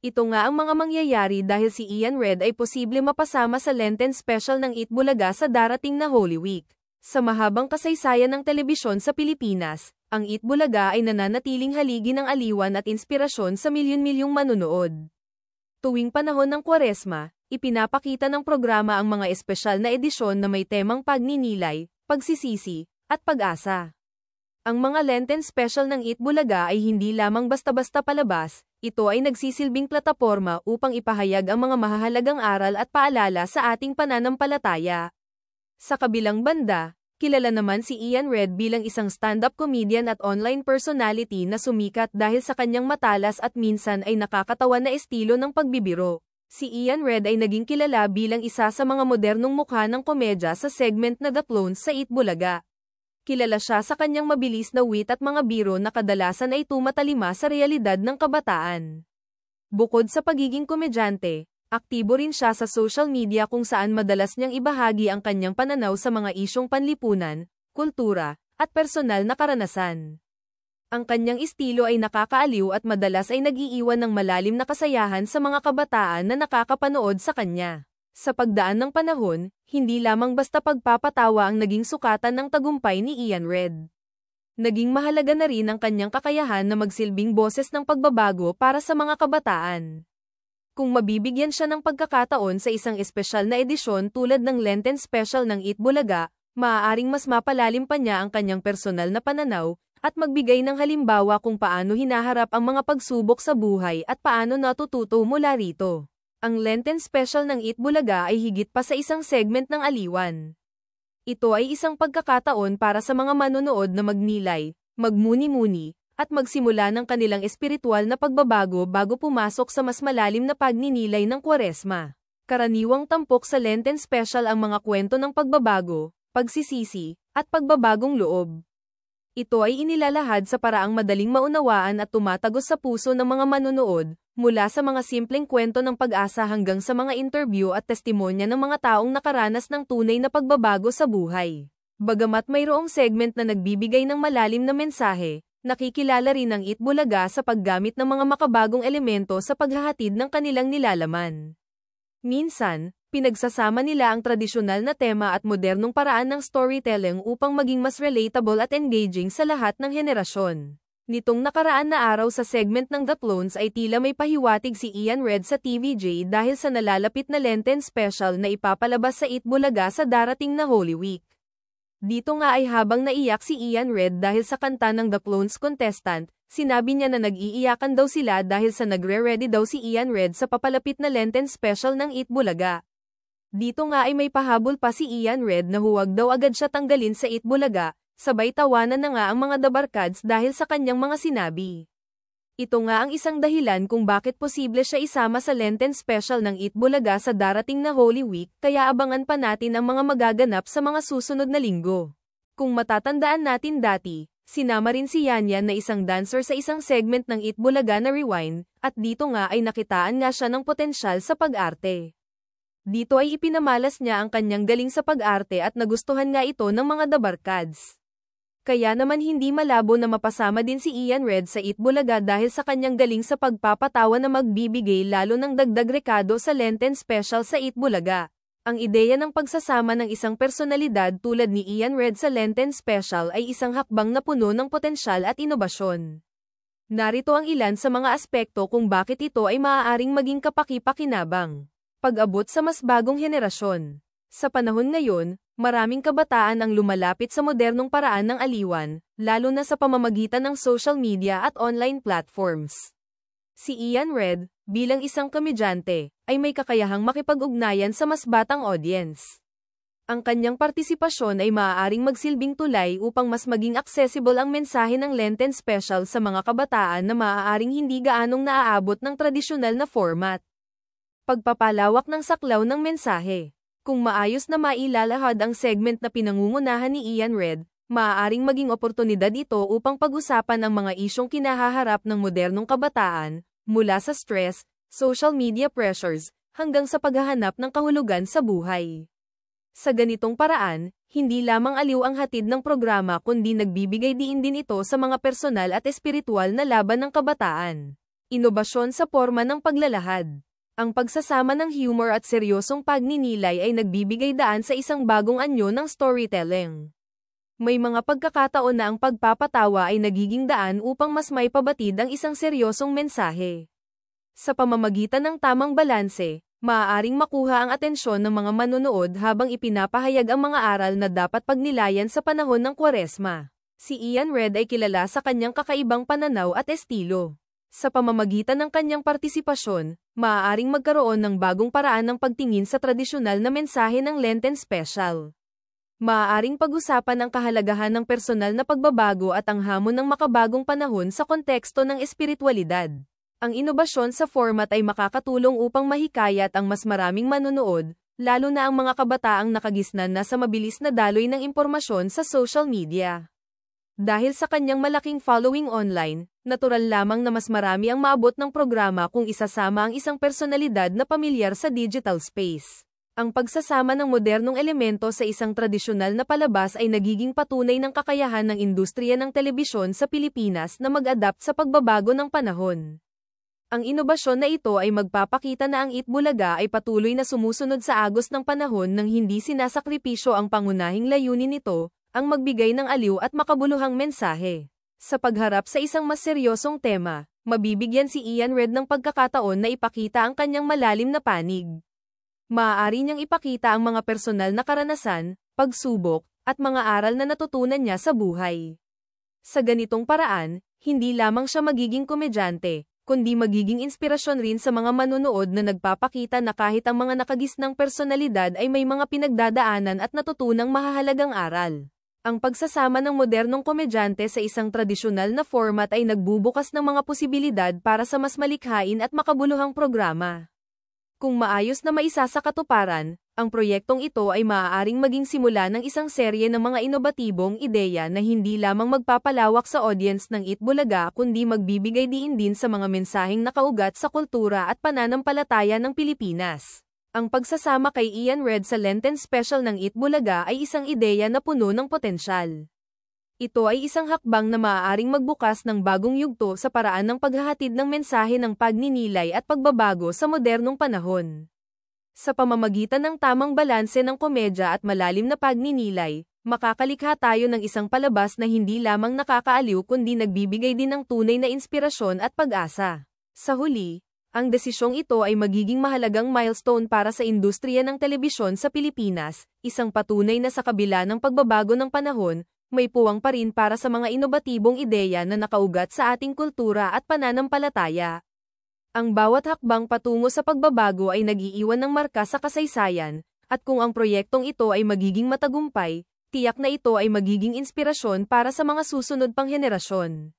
Ito nga ang mga mangyayari dahil si Ian Red ay posible mapasama sa Lenten special ng Eat Bulaga sa darating na Holy Week. Sa mahabang kasaysayan ng telebisyon sa Pilipinas, ang Eat Bulaga ay nananatiling haligi ng aliwan at inspirasyon sa milyon-milyong manunood. Tuwing panahon ng Kwaresma, ipinapakita ng programa ang mga espesyal na edisyon na may temang pagninilay, pagsisisi, at pag-asa. Ang mga Lenten special ng Eat Bulaga ay hindi lamang basta-basta palabas, ito ay nagsisilbing plataporma upang ipahayag ang mga mahahalagang aral at paalala sa ating pananampalataya. Sa kabilang banda, kilala naman si Ian Red bilang isang stand-up comedian at online personality na sumikat dahil sa kanyang matalas at minsan ay nakakatawa na estilo ng pagbibiro. Si Ian Red ay naging kilala bilang isa sa mga modernong mukha ng komedya sa segment na The Clones sa Eat Bulaga. Kilala siya sa kanyang mabilis na wit at mga biro na kadalasan ay tumatalima sa realidad ng kabataan. Bukod sa pagiging komedyante, aktibo rin siya sa social media kung saan madalas niyang ibahagi ang kanyang pananaw sa mga isyong panlipunan, kultura, at personal na karanasan. Ang kanyang estilo ay nakakaaliw at madalas ay nag-iiwan ng malalim na kasayahan sa mga kabataan na nakakapanood sa kanya. Sa pagdaan ng panahon, hindi lamang basta pagpapatawa ang naging sukatan ng tagumpay ni Ian Red. Naging mahalaga na rin ang kanyang kakayahan na magsilbing boses ng pagbabago para sa mga kabataan. Kung mabibigyan siya ng pagkakataon sa isang espesyal na edisyon tulad ng Lenten Special ng Eat Bulaga, maaaring mas mapalalim pa niya ang kanyang personal na pananaw, at magbigay ng halimbawa kung paano hinaharap ang mga pagsubok sa buhay at paano natututo mula rito. Ang Lenten Special ng Eat Bulaga ay higit pa sa isang segment ng aliwan. Ito ay isang pagkakataon para sa mga manonood na magnilay, magmuni-muni, at magsimula ng kanilang espiritual na pagbabago bago pumasok sa mas malalim na pagninilay ng Kwaresma. Karaniwang tampok sa Lenten Special ang mga kwento ng pagbabago, pagsisisi, at pagbabagong loob. Ito ay inilalahad sa paraang madaling maunawaan at tumatagos sa puso ng mga manunood, mula sa mga simpleng kwento ng pag-asa hanggang sa mga interview at testimonya ng mga taong nakaranas ng tunay na pagbabago sa buhay. Bagamat mayroong segment na nagbibigay ng malalim na mensahe, nakikilala rin ang Eat Bulaga sa paggamit ng mga makabagong elemento sa paghahatid ng kanilang nilalaman. Minsan, pinagsasama nila ang tradisyonal na tema at modernong paraan ng storytelling upang maging mas relatable at engaging sa lahat ng henerasyon. Nitong nakaraan na araw sa segment ng The Clones ay tila may pahiwatig si Ian Red sa TVJ dahil sa nalalapit na Lenten Special na ipapalabas sa Eat Bulaga sa darating na Holy Week. Dito nga ay habang naiyak si Ian Red dahil sa kanta ng The Clones contestant, sinabi niya na nag-iiyakan daw sila dahil sa nagre-ready daw si Ian Red sa papalapit na Lenten Special ng Eat Bulaga. Dito nga ay may pahabol pa si Ian Red na huwag daw agad siya tanggalin sa Eat Bulaga, sabay tawanan na nga ang mga dabarkads dahil sa kanyang mga sinabi. Ito nga ang isang dahilan kung bakit posible siya isama sa Lenten Special ng Eat Bulaga sa darating na Holy Week, kaya abangan pa natin ang mga magaganap sa mga susunod na linggo. Kung matatandaan natin dati, sinama rin si Yanyan na isang dancer sa isang segment ng Eat Bulaga na Rewind, at dito nga ay nakitaan nga siya ng potensyal sa pag-arte. Dito ay ipinamalas niya ang kanyang galing sa pag-arte at nagustuhan nga ito ng mga dabarkads. Kaya naman hindi malabo na mapasama din si Ian Red sa Eat Bulaga dahil sa kanyang galing sa pagpapatawa na magbibigay lalo ng dagdag rekado sa Lenten Special sa Eat Bulaga. Ang ideya ng pagsasama ng isang personalidad tulad ni Ian Red sa Lenten Special ay isang hakbang na puno ng potensyal at inobasyon. Narito ang ilan sa mga aspekto kung bakit ito ay maaaring maging kapaki-pakinabang. Pag-abot sa mas bagong henerasyon. Sa panahon ngayon, maraming kabataan ang lumalapit sa modernong paraan ng aliwan, lalo na sa pamamagitan ng social media at online platforms. Si Ian Red, bilang isang komedyante, ay may kakayahang makipag-ugnayan sa mas batang audience. Ang kanyang partisipasyon ay maaaring magsilbing tulay upang mas maging accessible ang mensahe ng Lenten Special sa mga kabataan na maaaring hindi gaanong naaabot ng tradisyonal na format. Pagpapalawak ng saklaw ng mensahe. Kung maayos na mailalahad ang segment na pinangungunahan ni Ian Red, maaaring maging oportunidad ito upang pag-usapan ang mga isyong kinahaharap ng modernong kabataan, mula sa stress, social media pressures, hanggang sa paghahanap ng kahulugan sa buhay. Sa ganitong paraan, hindi lamang aliw ang hatid ng programa kundi nagbibigay diin din ito sa mga personal at espiritual na laban ng kabataan. Inobasyon sa porma ng paglalahad. Ang pagsasama ng humor at seryosong pagninilay ay nagbibigay daan sa isang bagong anyo ng storytelling. May mga pagkakataon na ang pagpapatawa ay nagiging daan upang mas maipabatid ang isang seryosong mensahe. Sa pamamagitan ng tamang balanse, maaaring makuha ang atensyon ng mga manonood habang ipinapahayag ang mga aral na dapat pagnilayan sa panahon ng Kwaresma. Si Ian Red ay kilala sa kanyang kakaibang pananaw at estilo. Sa pamamagitan ng kanyang partisipasyon, maaaring magkaroon ng bagong paraan ng pagtingin sa tradisyonal na mensahe ng Lenten Special. Maaaring pag-usapan ang kahalagahan ng personal na pagbabago at ang hamon ng makabagong panahon sa konteksto ng espiritualidad. Ang inobasyon sa format ay makakatulong upang mahikayat ang mas maraming manonood, lalo na ang mga kabataang nakagisnan na sa mabilis na daloy ng impormasyon sa social media. Dahil sa kanyang malaking following online, natural lamang na mas marami ang maabot ng programa kung isasama ang isang personalidad na pamilyar sa digital space. Ang pagsasama ng modernong elemento sa isang tradisyonal na palabas ay nagiging patunay ng kakayahan ng industriya ng telebisyon sa Pilipinas na mag-adapt sa pagbabago ng panahon. Ang inobasyon na ito ay magpapakita na ang Itbulaga ay patuloy na sumusunod sa agos ng panahon nang hindi sinasakripisyo ang pangunahing layunin nito, ang magbigay ng aliw at makabuluhang mensahe. Sa pagharap sa isang mas seryosong tema, mabibigyan si Ian Red ng pagkakataon na ipakita ang kanyang malalim na panig. Maaari niyang ipakita ang mga personal na karanasan, pagsubok, at mga aral na natutunan niya sa buhay. Sa ganitong paraan, hindi lamang siya magiging komedyante, kundi magiging inspirasyon rin sa mga manonood na nagpapakita na kahit ang mga nakagisnang personalidad ay may mga pinagdadaanan at natutunang mahahalagang aral. Ang pagsasama ng modernong komedyante sa isang tradisyonal na format ay nagbubukas ng mga posibilidad para sa mas malikhain at makabuluhang programa. Kung maayos na maisa sa katuparan, ang proyektong ito ay maaaring maging simula ng isang serye ng mga inobatibong ideya na hindi lamang magpapalawak sa audience ng Itbulaga kundi magbibigay diin din sa mga mensaheng nakaugat sa kultura at pananampalataya ng Pilipinas. Ang pagsasama kay Ian Red sa Lenten Special ng Itbulaga ay isang ideya na puno ng potensyal. Ito ay isang hakbang na maaaring magbukas ng bagong yugto sa paraan ng paghahatid ng mensahe ng pagninilay at pagbabago sa modernong panahon. Sa pamamagitan ng tamang balanse ng komedya at malalim na pagninilay, makakalikha tayo ng isang palabas na hindi lamang nakakaaliw kundi nagbibigay din ng tunay na inspirasyon at pag-asa. Sa huli, ang desisyong ito ay magiging mahalagang milestone para sa industriya ng telebisyon sa Pilipinas, isang patunay na sa kabila ng pagbabago ng panahon, may puwang pa rin para sa mga inobatibong ideya na nakaugat sa ating kultura at pananampalataya. Ang bawat hakbang patungo sa pagbabago ay nag-iiwan ng marka sa kasaysayan, at kung ang proyektong ito ay magiging matagumpay, tiyak na ito ay magiging inspirasyon para sa mga susunod pang henerasyon.